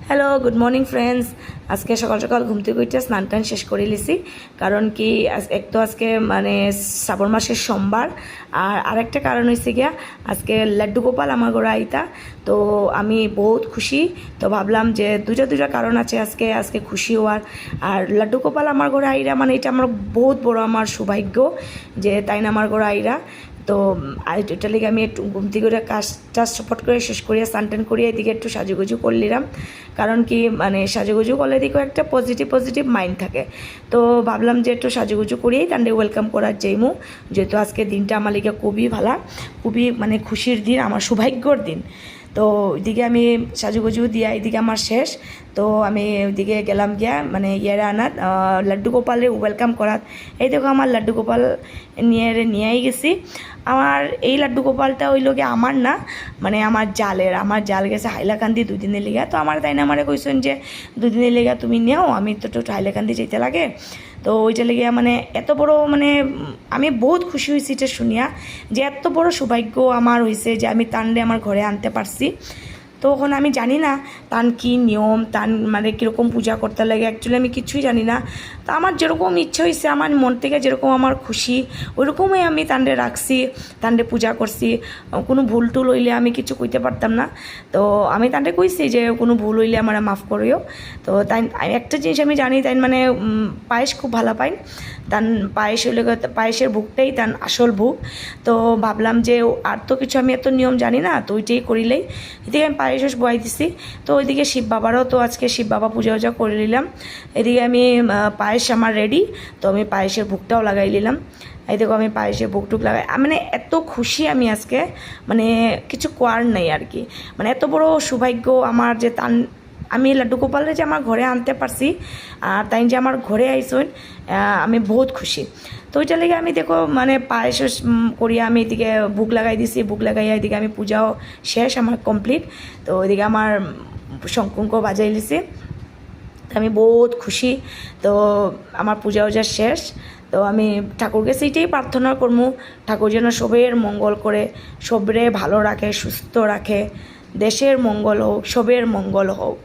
Hello good morning friends. আজকে সকাল সকাল ঘুম থেকে উঠে স্নান টান শেষ করে লিছি, কারণ কি এক তো আজকে মানে শ্রাবণ মাসের সোমবার, আর আরেকটা কারণ হয়েছে গিয়া আজকে লাড্ডু গোপাল আমার ঘরে আইতা। তো আমি বহুত খুশি, তো ভাবলাম যে দুটা কারণ আছে আজকে আজকে খুশি হওয়ার। আর লাড্ডু গোপাল আমার ঘরে আইরা মানে এটা আমার বহুত বড় আমার সৌভাগ্য যে তাই না আমার ঘরে আইরা। তো এটা লিগে আমি একটু ঘুম থেকে কাজটা সপোর্ট করে শেষ করিয়া স্নান করিয়া এদিকে একটু সাজুগুজু করলিলাম, কারণ কি মানে সাজুগুজু করলে দিকেও একটা পজিটিভ মাইন্ড থাকে। তো ভাবলাম যে একটু সাজুগুজু করিয়েই তান্ডে ওয়েলকাম করার যাইমু, যেহেতু আজকে দিনটা আমার লিগে খুবই ভালো, খুবই মানে খুশির দিন, আমার সৌভাগ্যর দিন। তো ওইদিকে আমি সাজুগুজু দিয়া এদিকে আমার শেষ। তো আমি ওইদিকে গেলাম গিয়া মানে ইয়েরা আনাত লাড্ডু গোপালের ওয়েলকাম করাত। এই দেখো আমার লাড্ডু গোপাল নিয়েই গেছি। আমার এই লাড্ডু গোপালটা হইল গিয়ে আমার না, মানে আমার জাল গেছে হাইলাকান্দি 2 দিনের লিগা। তো আমার তাই না আমারে কইছেন যে 2 দিনের লিগা তুমি নেও, আমি তো একটু হাইলাকান্দি যেতে লাগে। তো ওইটা লেগে মানে এত বড় মানে আমি বহুত খুশি হয়েছি এটা শুনিয়া, যে এত বড় সৌভাগ্য আমার হয়েছে যে আমি তানরে আমার ঘরে আনতে পারছি। তো ওখানে আমি জানি না তান কি নিয়ম, তান মানে কীরকম পূজা করতে লাগে, অ্যাকচুয়ালি আমি কিছুই জানি না। তো আমার যেরকম ইচ্ছে হয়েছে, আমার মন থেকে যেরকম আমার খুশি ওইরকমই আমি তানরে রাখছি, তানরে পূজা করছি। কোনো ভুল টুল হইলে আমি কিছু কইতে পারতাম না। তো আমি তানরে কইছি যে কোনো ভুল হইলে আমার মাফ করিও। তো তাই একটা জিনিস আমি জানি, তাই মানে পায়েস খুব ভালো পাই, তান পায়েস হইলে পায়েসের ভোগটাই তান আসল ভোগ। তো ভাবলাম যে আর তো কিছু আমি এত নিয়ম জানি না, তো ওইটাই করিলেই। এদিকে আমি পায়েস বয়াই দিছি। তো ওইদিকে শিব বাবারও তো আজকে শিব বাবা পূজা করে নিলাম। এদিকে আমি পায়েস আমার রেডি, তো আমি পায়েসের ভোগটাও লাগাই নিলাম। এই দেখো আমি পায়েসের ভোগটুক লাগাই, মানে এত খুশি আমি আজকে, মানে কিছু কোয়ার নেই আর কি। মানে এত বড় সৌভাগ্য আমার যে তান আমি লাড্ডু গোপালের যে আমার ঘরে আনতে পারছি, আর তাই যে আমার ঘরে আইসেন, আমি বহুত খুশি। তো ওইটা লেগে আমি দেখো মানে পায়েস করিয়া আমি এদিকে বুক লাগাই দিছি, বুক লাগাইয়া এদিকে আমি পূজাও শেষ আমার কমপ্লিট। তো ওইদিকে আমার শঙ্কুঙ্ক বাজাই লিছি, আমি বহুত খুশি। তো আমার পূজা উজা শেষ। তো আমি ঠাকুরকে সেইটাই প্রার্থনা করবো, ঠাকুর যেন সবের মঙ্গল করে, সবরে ভালো রাখে, সুস্থ রাখে, দেশের মঙ্গল হোক, সবের মঙ্গল হোক।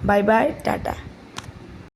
Bye bye, tata.